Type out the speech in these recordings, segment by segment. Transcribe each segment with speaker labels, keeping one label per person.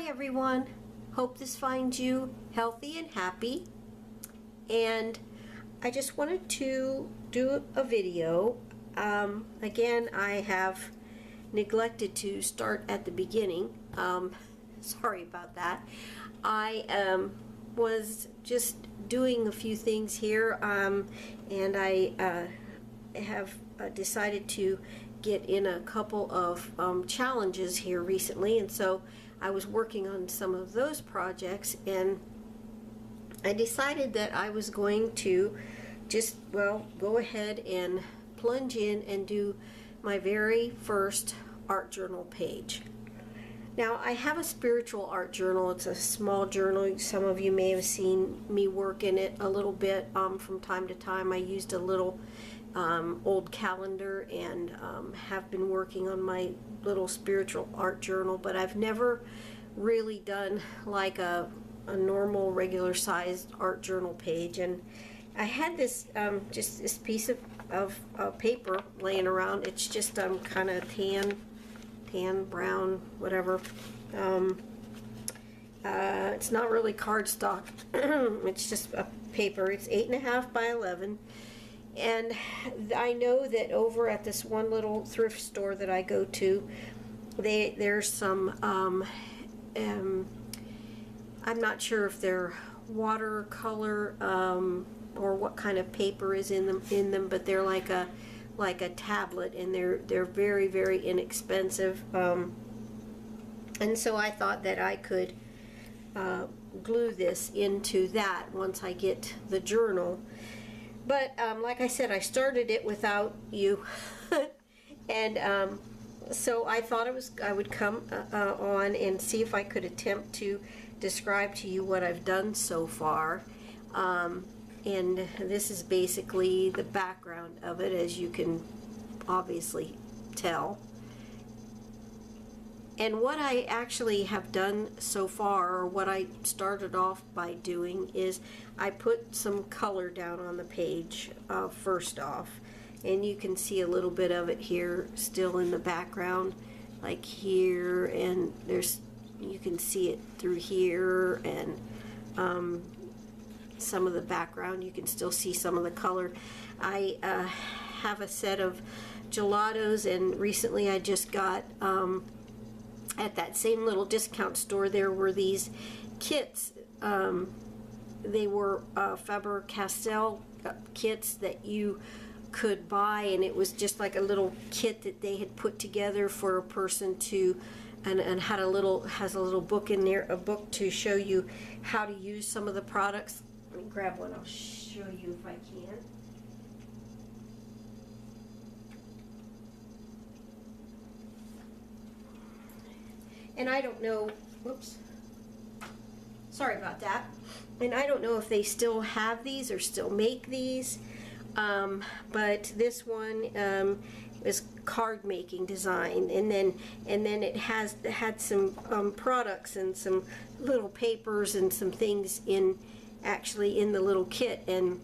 Speaker 1: everyone, hope this finds you healthy and happy. And I just wanted to do a video. Again, I have neglected to start at the beginning. Sorry about that. I was just doing a few things here, and I have decided to get in a couple of challenges here recently, and so I was working on some of those projects, and I decided that I was going to just, well, go ahead and plunge in and do my very first art journal page. Now, I have a spiritual art journal. It's a small journal. Some of you may have seen me work in it a little bit from time to time. I used a little old calendar and have been working on my little spiritual art journal, but I've never really done like a normal regular sized art journal page. And I had this just this piece of paper laying around. It's just kind of tan brown, whatever. It's not really cardstock. It's just a paper. It's 8.5 by 11. And I know that over at this one little thrift store that I go to, there's some, I'm not sure if they're watercolor or what kind of paper is in them, but they're like a tablet, and they're very, very inexpensive. And so I thought that I could glue this into that once I get the journal. But like I said, I started it without you, and so I thought I would come on and see if I could attempt to describe to you what I've done so far. And this is basically the background of it, as you can obviously tell. And what I actually have done so far, or what I started off by doing, is I put some color down on the page first off. And you can see a little bit of it here still in the background, like here, and you can see it through here, and some of the background you can still see some of the color. I have a set of gelatos, and recently I just got at that same little discount store, there were these kits. They were Faber-Castell kits that you could buy, and it was just like a little kit that they had put together for a person to, and has a little book in there, a book to show you how to use some of the products. Let me grab one, I'll show you if I can. And I don't know, whoops, sorry about that. And I don't know if they still have these or still make these, but this one is card making design, and then it had some products and some little papers and some things actually in the little kit. And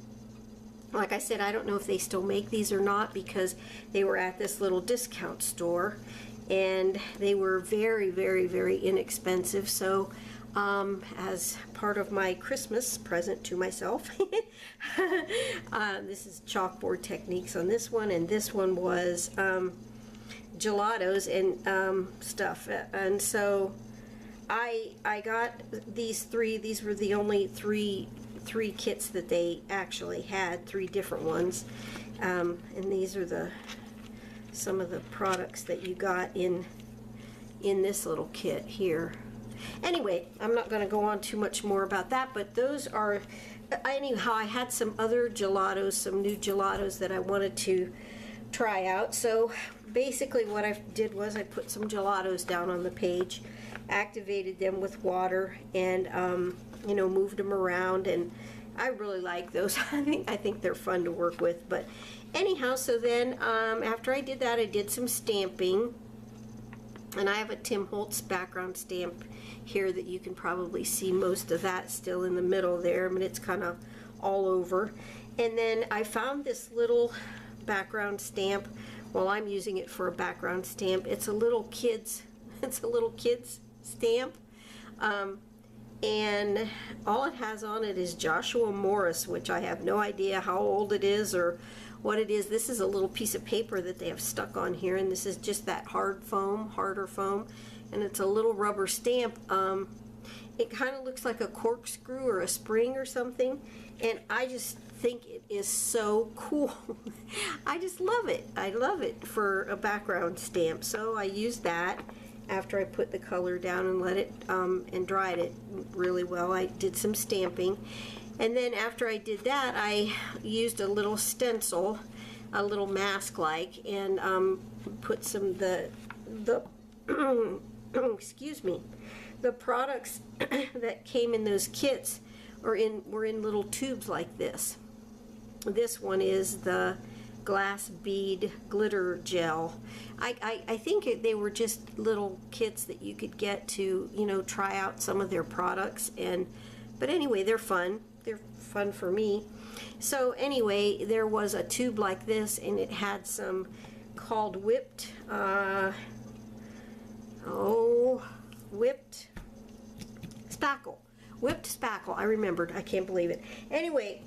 Speaker 1: like I said, I don't know if they still make these or not, because they were at this little discount store, and they were very, very, very inexpensive. So as part of my Christmas present to myself, this is chalkboard techniques on this one, and this one was gelatos and stuff. And so I got these three. These were the only three kits that they actually had, 3 different ones, and these are some of the products that you got in this little kit here. Anyway, I'm not going to go on too much more about that, but those are, anyhow, I had some other gelatos, some new gelatos that I wanted to try out. So basically what I did was I put some gelatos down on the page, activated them with water, and you know, moved them around, and I really like those. I think they're fun to work with. But anyhow, so then after I did that, I did some stamping, and I have a Tim Holtz background stamp here that you can probably see most of that still in the middle there. I mean, it's kind of all over. And then I found this little background stamp. Well, I'm using it for a background stamp. It's a little kids stamp. And all it has on it is Joshua Morris, which I have no idea how old it is or what it is. This is a little piece of paper that they have stuck on here, and this is just that harder foam, and it's a little rubber stamp. It kind of looks like a corkscrew or a spring or something, and I just think it is so cool. I just love it. I love it for a background stamp. So I used that after I put the color down and let it and dried it really well. I did some stamping, and then after I did that, I used a little stencil, a little mask like, and put some the excuse me, the products that came in those kits were in little tubes like this. This one is the glass bead glitter gel. I think they were just little kits that you could get to, you know, try out some of their products, but anyway, they're fun. They're fun for me. So anyway, there was a tube like this, and it had some called whipped spackle. I remembered. I can't believe it. Anyway,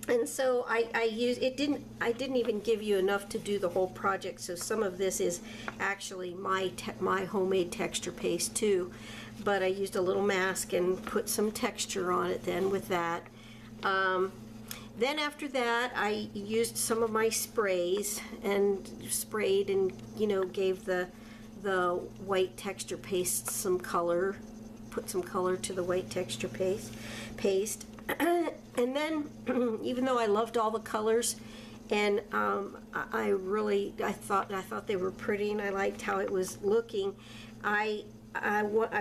Speaker 1: and so I used it. I didn't even give you enough to do the whole project. So some of this is actually my homemade texture paste too. But I used a little mask and put some texture on it then with that. Then after that, I used some of my sprays and sprayed and, you know, gave the white texture paste some color. Put some color to the white texture paste. And then, even though I loved all the colors, and I thought they were pretty, and I liked how it was looking, I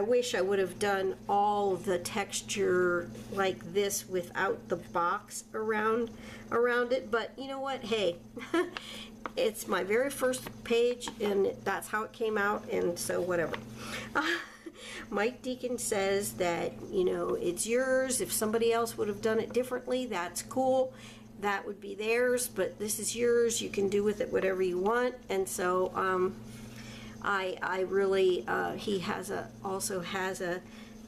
Speaker 1: wish I would have done all the texture like this without the box around it. But you know what? Hey, it's my very first page, and that's how it came out, and so whatever. Mike Deakin says that, you know, it's yours. If somebody else would have done it differently, that's cool. That would be theirs, but this is yours. You can do with it whatever you want. And so I really, he also has a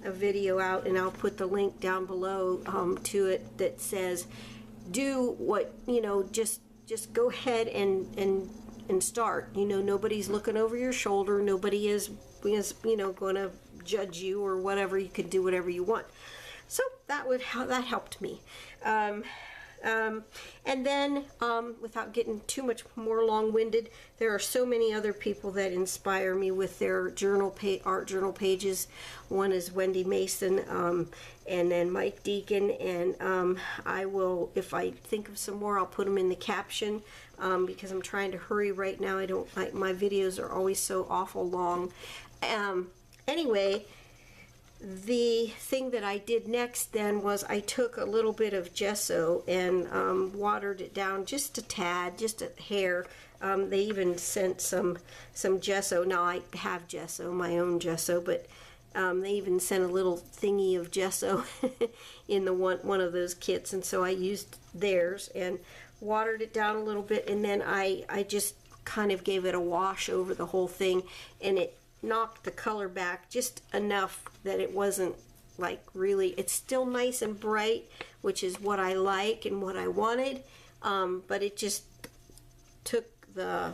Speaker 1: video out, and I'll put the link down below to it, that says, do what, you know, just go ahead and start. You know, nobody's looking over your shoulder. Nobody is you know, going to judge you or whatever. You can do whatever you want. So that helped me. And then, without getting too much more long-winded, there are so many other people that inspire me with their art journal pages. One is Wendy Mason, and then Mike Deakin, and I will, if I think of some more, I'll put them in the caption, because I'm trying to hurry right now. My videos are always so awful long. Anyway, the thing that I did next then was I took a little bit of gesso and watered it down just a tad, just a hair. They even sent some gesso. Now I have gesso, my own gesso, but they even sent a little thingy of gesso in the one of those kits, and so I used theirs and watered it down a little bit, and then I just kind of gave it a wash over the whole thing, and it knocked the color back just enough that it wasn't like really, it's still nice and bright, which is what I like and what I wanted, but it just took the,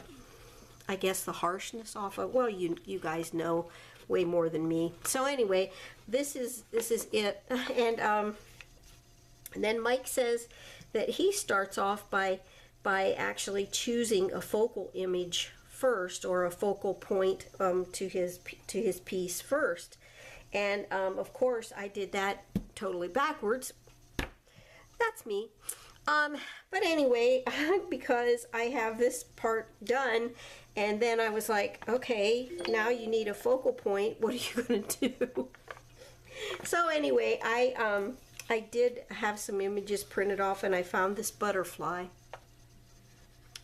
Speaker 1: I guess, the harshness off of, well, you guys know way more than me. So anyway, this is it. And then Mike says that he starts off by actually choosing a focal image first, or a focal point to his piece first. And of course I did that totally backwards. That's me. But anyway, because I have this part done, and then I was like, okay, now you need a focal point. What are you going to do? So anyway, I did have some images printed off, and I found this butterfly,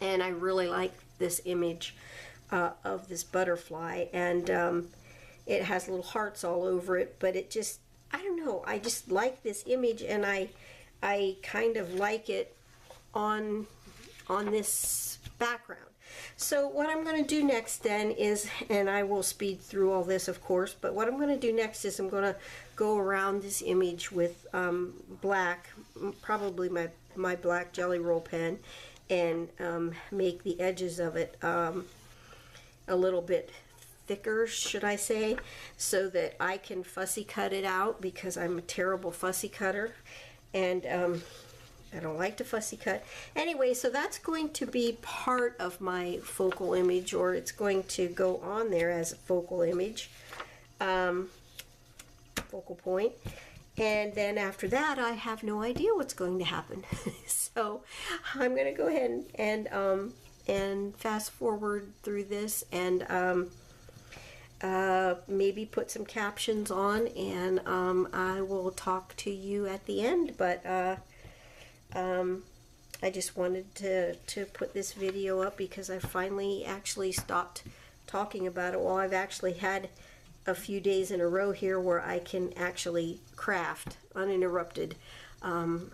Speaker 1: and I really like this image of this butterfly, and it has little hearts all over it, but it just, I don't know, I just like this image, and I kind of like it on this background. So what I'm going to do next then is, and I will speed through all this of course, but what I'm going to do next is I'm going to go around this image with black, probably my black Jelly Roll pen, and make the edges of it a little bit thicker, should I say, so that I can fussy cut it out, because I'm a terrible fussy cutter, and I don't like to fussy cut. Anyway, so that's going to be part of my focal image, or it's going to go on there as a focal image, focal point. And then after that, I have no idea what's going to happen. So I'm going to go ahead and fast forward through this, and maybe put some captions on, and I will talk to you at the end. But I just wanted to put this video up because I finally actually stopped talking about it. Well, I've actually had a few days in a row here where I can actually craft uninterrupted.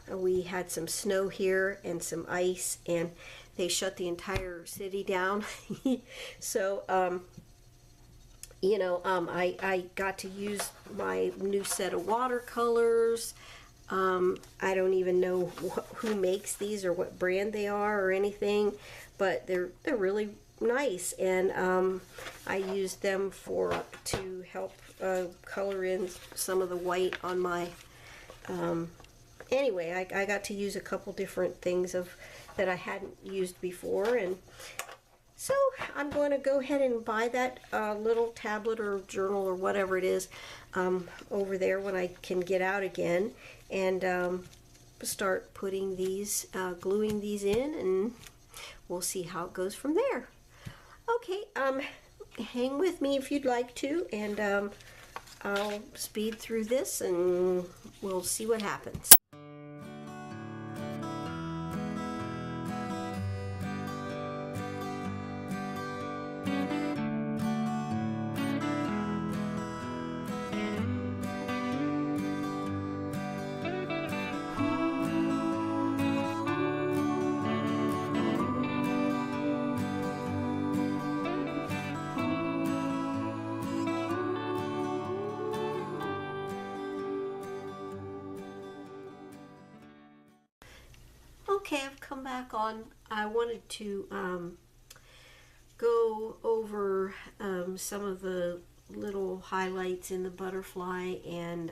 Speaker 1: We had some snow here and some ice, and they shut the entire city down. So you know, I got to use my new set of watercolors. I don't even know who makes these or what brand they are or anything, but they're really nice, and I used them to help color in some of the white on my anyway, I got to use a couple different things that I hadn't used before, and so I'm going to go ahead and buy that little tablet or journal or whatever it is over there when I can get out again, and start putting these, gluing these in, and we'll see how it goes from there. Okay, hang with me if you'd like to, and I'll speed through this and we'll see what happens. Okay, I've come back on. I wanted to go over some of the little highlights in the butterfly, and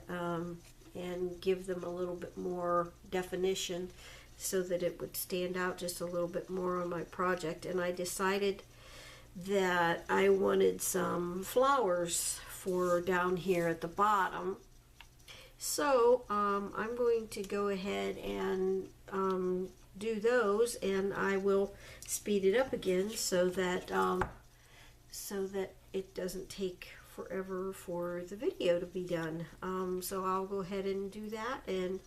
Speaker 1: give them a little bit more definition so that it would stand out just a little bit more on my project. And I decided that I wanted some flowers for down here at the bottom. So I'm going to go ahead and do those, and I will speed it up again so that it doesn't take forever for the video to be done. So I'll go ahead and do that, and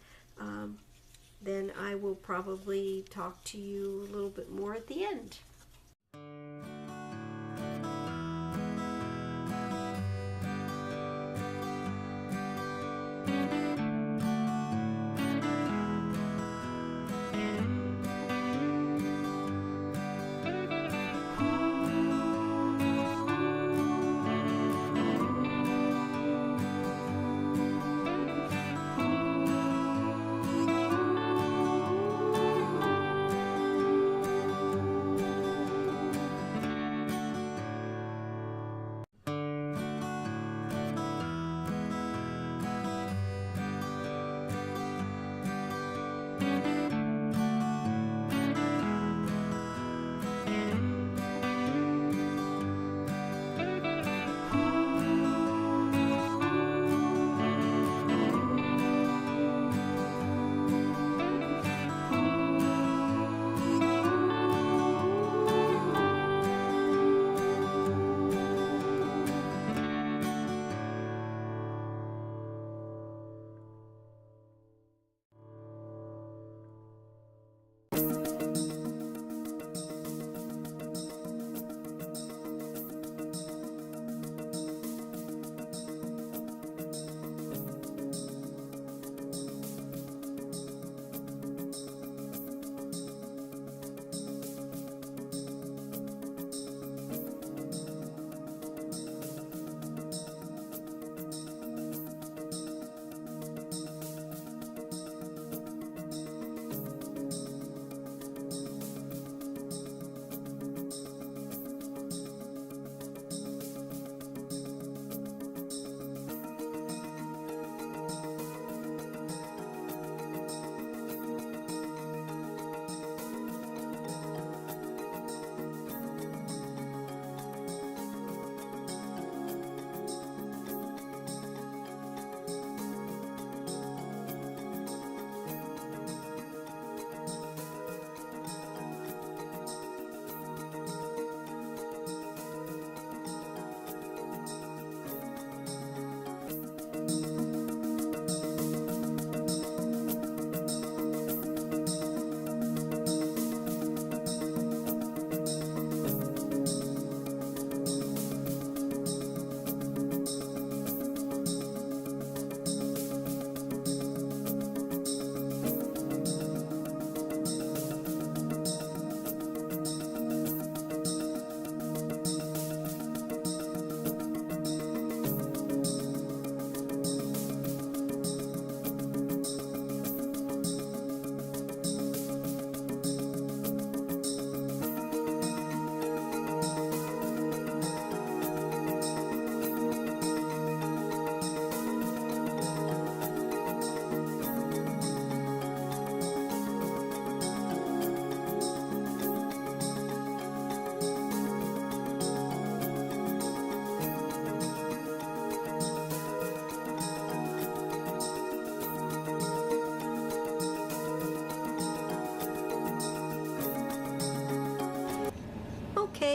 Speaker 1: then I will probably talk to you a little bit more at the end.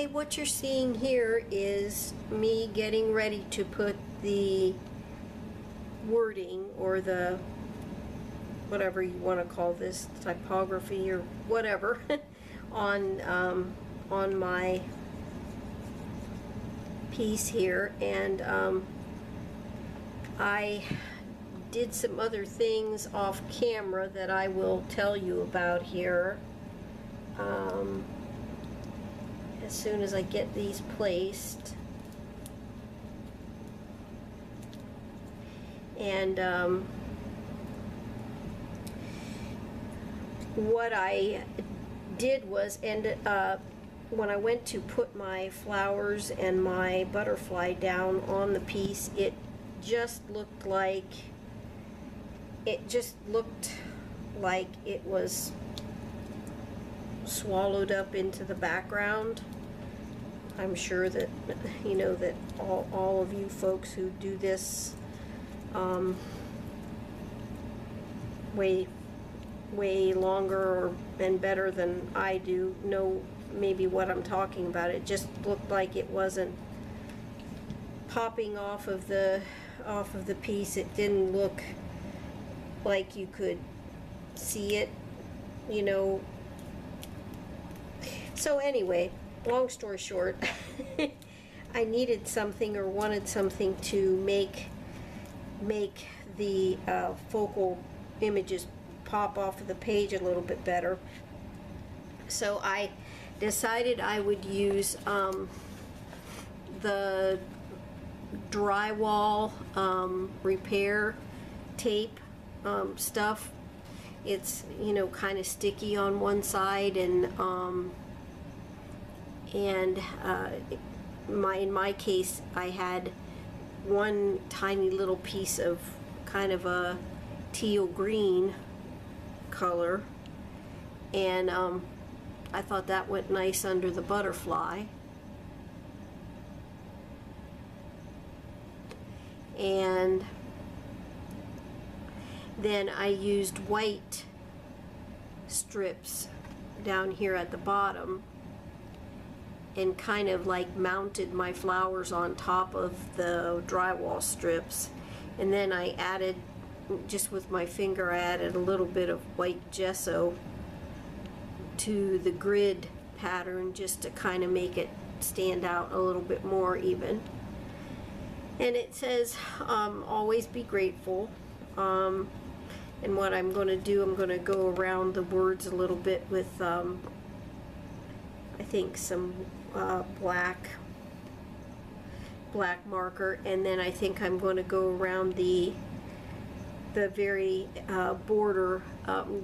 Speaker 1: Okay, what you're seeing here is me getting ready to put the wording, or the whatever you want to call this, typography or whatever, on my piece here. And I did some other things off camera that I will tell you about here as soon as I get these placed. And what I did was when I went to put my flowers and my butterfly down on the piece, it just looked like it was swallowed up into the background. I'm sure that you know that all of you folks who do this way longer and better than I do know maybe what I'm talking about. It just looked like it wasn't popping off of the piece. It didn't look like you could see it, you know. So anyway, long story short, I needed something, or wanted something, to make the focal images pop off of the page a little bit better. So I decided I would use the drywall repair tape stuff. It's, you know, kind of sticky on one side, and in my case, I had one tiny little piece of kind of a teal green color, and I thought that went nice under the butterfly. And then I used white strips down here at the bottom and kind of like mounted my flowers on top of the drywall strips. And then I added, just with my finger, I added a little bit of white gesso to the grid pattern, just to kind of make it stand out a little bit more even. And it says, always be grateful. And what I'm going to do, I'm going to go around the words a little bit with, I think, some black marker, and then I think I'm going to go around the very border,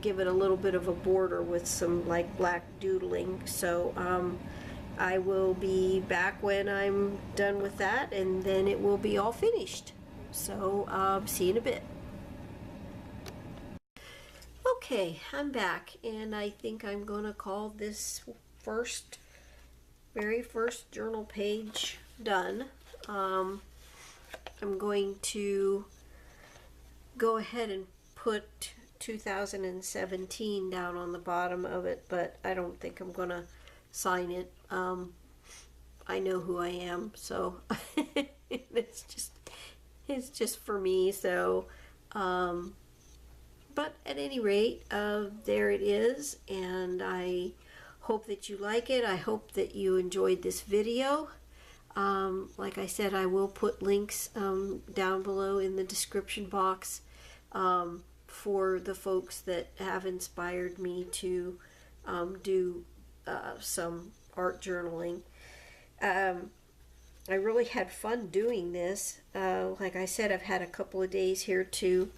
Speaker 1: give it a little bit of a border with some like black doodling. So I will be back when I'm done with that, and then it will be all finished. So see you in a bit. Okay, I'm back, and I think I'm going to call this very first journal page done. I'm going to go ahead and put 2017 down on the bottom of it, but I don't think I'm going to sign it. I know who I am, so it's just for me. So but at any rate, there it is, and I hope that you like it. I hope that you enjoyed this video. Like I said, I will put links down below in the description box for the folks that have inspired me to do some art journaling. I really had fun doing this. Like I said, I've had a couple of days here to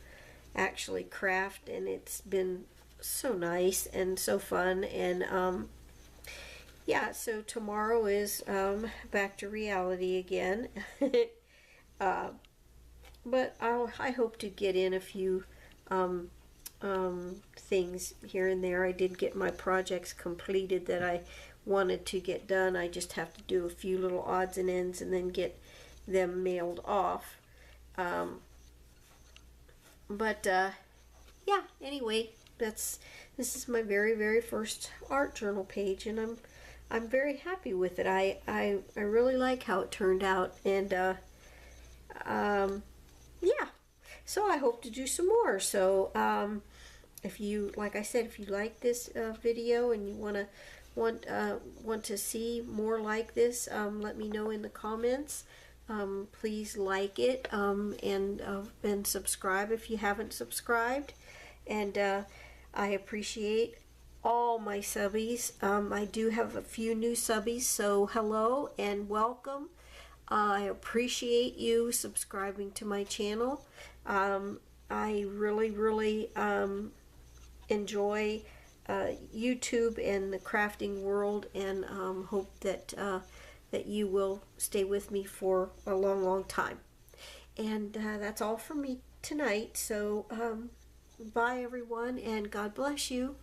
Speaker 1: actually craft, and it's been so nice and so fun. And yeah, so tomorrow is back to reality again. But I hope to get in a few things here and there. I did get my projects completed that I wanted to get done. I just have to do a few little odds and ends and then get them mailed off. But yeah, anyway, that's This is my very first art journal page, and I'm very happy with it. I really like how it turned out, and yeah. So I hope to do some more. So if you, like I said, if you like this video and you want to see more like this, let me know in the comments. Please like it, and subscribe if you haven't subscribed. And I appreciate all my subbies. I do have a few new subbies, so hello and welcome. I appreciate you subscribing to my channel. I really enjoy YouTube and the crafting world, and hope that that you will stay with me for a long time. And that's all from me tonight. So bye everyone, and God bless you.